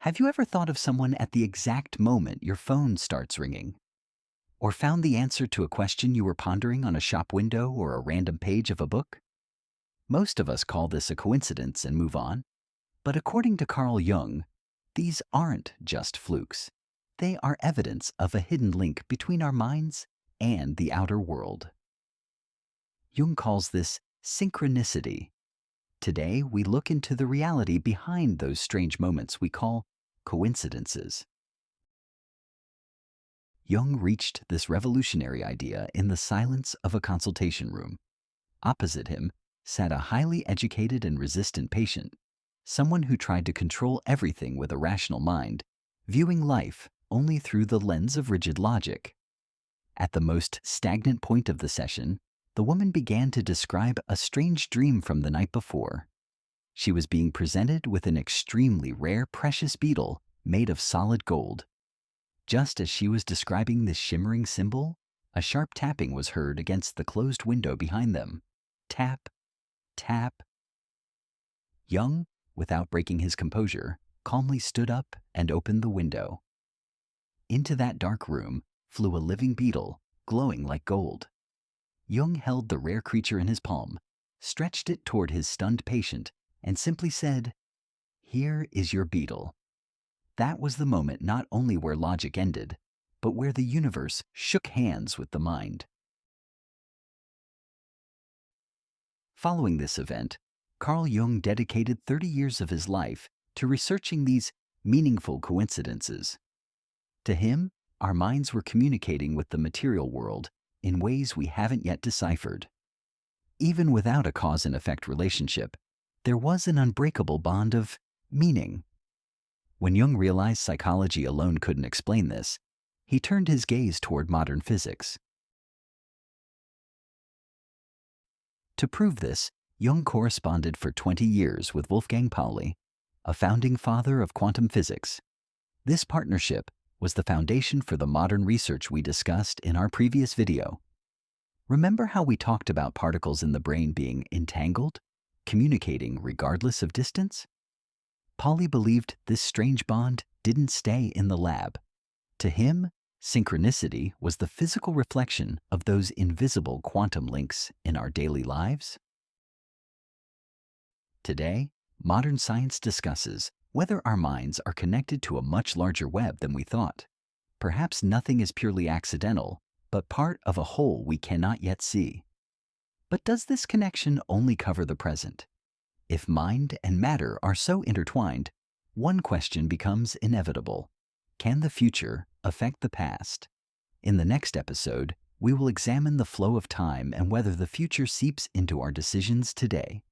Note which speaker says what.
Speaker 1: Have you ever thought of someone at the exact moment your phone starts ringing? Or found the answer to a question you were pondering on a shop window or a random page of a book? Most of us call this a coincidence and move on. But according to Carl Jung, these aren't just flukes. They are evidence of a hidden link between our minds and the outer world. Jung calls this synchronicity. Today, we look into the reality behind those strange moments we call coincidences. Jung reached this revolutionary idea in the silence of a consultation room. Opposite him sat a highly educated and resistant patient, someone who tried to control everything with a rational mind, viewing life only through the lens of rigid logic. At the most stagnant point of the session, the woman began to describe a strange dream from the night before. She was being presented with an extremely rare precious beetle made of solid gold. Just as she was describing this shimmering symbol, a sharp tapping was heard against the closed window behind them. Tap, tap. Jung, without breaking his composure, calmly stood up and opened the window. Into that dark room flew a living beetle, glowing like gold. Jung held the rare creature in his palm, stretched it toward his stunned patient, and simply said, "Here is your beetle." That was the moment not only where logic ended, but where the universe shook hands with the mind. Following this event, Carl Jung dedicated 30 years of his life to researching these meaningful coincidences. To him, our minds were communicating with the material world in ways we haven't yet deciphered. Even without a cause and effect relationship, there was an unbreakable bond of meaning. When Jung realized psychology alone couldn't explain this, he turned his gaze toward modern physics. To prove this, Jung corresponded for 20 years with Wolfgang Pauli, a founding father of quantum physics. This partnership was the foundation for the modern research we discussed in our previous video. Remember how we talked about particles in the brain being entangled, communicating regardless of distance? Pauli believed this strange bond didn't stay in the lab. To him, synchronicity was the physical reflection of those invisible quantum links in our daily lives. Today, modern science discusses whether our minds are connected to a much larger web than we thought. Perhaps nothing is purely accidental, but part of a whole we cannot yet see. But does this connection only cover the present? If mind and matter are so intertwined, one question becomes inevitable. Can the future affect the past? In the next episode, we will examine the flow of time and whether the future seeps into our decisions today.